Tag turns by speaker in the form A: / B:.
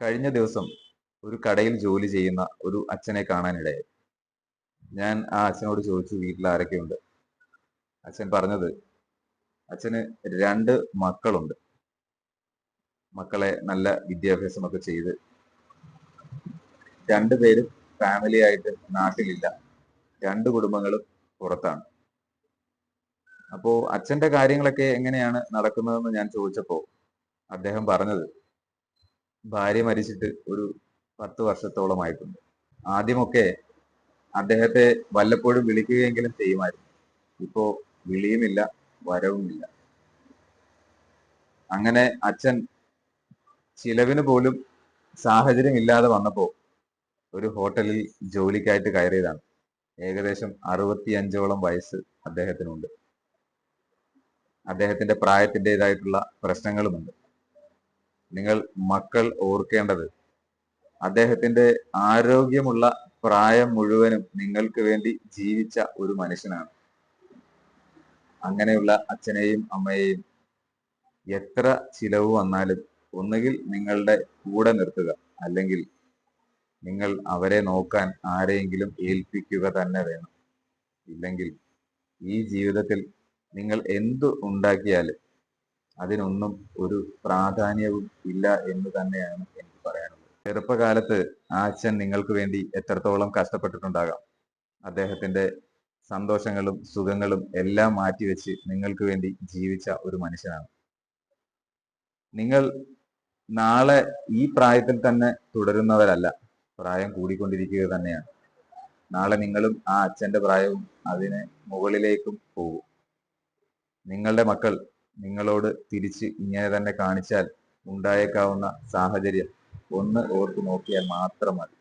A: കഴിഞ്ഞ ദിവസം ഒരു കടയിൽ ജോലി ചെയ്യുന്ന ഒരു അച്ഛനെ കാണാനിടയായി. ഞാൻ ആ അച്ഛനോട് ചോദിച്ചു വീട്ടിൽ ആരൊക്കെയുണ്ട്. അച്ഛൻ പറഞ്ഞത് അച്ഛന് രണ്ട് മക്കളുണ്ട്. മക്കളെ നല്ല വിദ്യാഭ്യാസമൊക്കെ ചെയ്ത് രണ്ടുപേരും ഫാമിലി ആയിട്ട് നാട്ടിലില്ല. രണ്ട് കുടുംബങ്ങളും പുറത്താണ്. അപ്പോ അച്ഛന്റെ കാര്യങ്ങളൊക്കെ എങ്ങനെയാണ് നടക്കുന്നതെന്ന് ഞാൻ ചോദിച്ചപ്പോ അദ്ദേഹം പറഞ്ഞത് ഭാര്യ മരിച്ചിട്ട് ഒരു 10 വർഷത്തോളമായിട്ടുണ്ട്. ആദ്യമൊക്കെ അദ്ദേഹത്തെ വല്ലപ്പോഴും വിളിക്കുകയെങ്കിലും ചെയ്യുമായിരുന്നു. ഇപ്പോ വിളിയുമില്ല, വരവുമില്ല. അങ്ങനെ അച്ഛൻ ചിലവിന് പോലും സാഹചര്യം ഇല്ലാതെ വന്നപ്പോ ഒരു ഹോട്ടലിൽ ജോലിക്കായിട്ട് കയറിയതാണ്. ഏകദേശം 65ഓളം വയസ്സ് അദ്ദേഹത്തിനുണ്ട്. അദ്ദേഹത്തിന്റെ പ്രായത്തിൻ്റെതായിട്ടുള്ള പ്രശ്നങ്ങളുമുണ്ട്. നിങ്ങൾ മക്കൾ ഓർക്കേണ്ടത് അദ്ദേഹത്തിന്റെ ആരോഗ്യമുള്ള പ്രായം മുഴുവനും നിങ്ങൾക്ക് വേണ്ടി ജീവിച്ച ഒരു മനുഷ്യനാണ്. അങ്ങനെയുള്ള അച്ഛനെയും അമ്മയെയും എത്ര ചിലവ് വന്നാലും ഒന്നുകിൽ നിങ്ങളുടെ കൂടെ നിർത്തുക, അല്ലെങ്കിൽ നിങ്ങൾ അവരെ നോക്കാൻ ആരെയെങ്കിലും ഏൽപ്പിക്കുക തന്നെ വേണം. ഇല്ലെങ്കിൽ ഈ ജീവിതത്തിൽ നിങ്ങൾ എന്തു ഉണ്ടാക്കിയാലും അതിനൊന്നും ഒരു പ്രാധാന്യവും ഇല്ല എന്ന് തന്നെയാണ് എനിക്ക് പറയാനുള്ളത്. ചെറുപ്പകാലത്ത് ആ അച്ഛൻ നിങ്ങൾക്ക് വേണ്ടി എത്രത്തോളം കഷ്ടപ്പെട്ടിട്ടുണ്ടാകാം. അദ്ദേഹത്തിന്റെ സന്തോഷങ്ങളും സുഖങ്ങളും എല്ലാം മാറ്റിവെച്ച് നിങ്ങൾക്ക് വേണ്ടി ജീവിച്ച ഒരു മനുഷ്യനാണ്. നിങ്ങൾ നാളെ ഈ പ്രായത്തിൽ തന്നെ തുടരുന്നവരല്ല, പ്രായം കൂടിക്കൊണ്ടിരിക്കുക തന്നെയാണ്. നാളെ നിങ്ങളും ആ അച്ഛന്റെ പ്രായവും അതിന് മുകളിലേക്കും പോകും. നിങ്ങളുടെ മക്കൾ നിങ്ങളോട് തിരിച്ച് ഇങ്ങനെ തന്നെ കാണിച്ചാൽ ഉണ്ടായേക്കാവുന്ന സാഹചര്യം ഒന്ന് ഓർത്തു നോക്കിയാൽ മാത്രം മതി.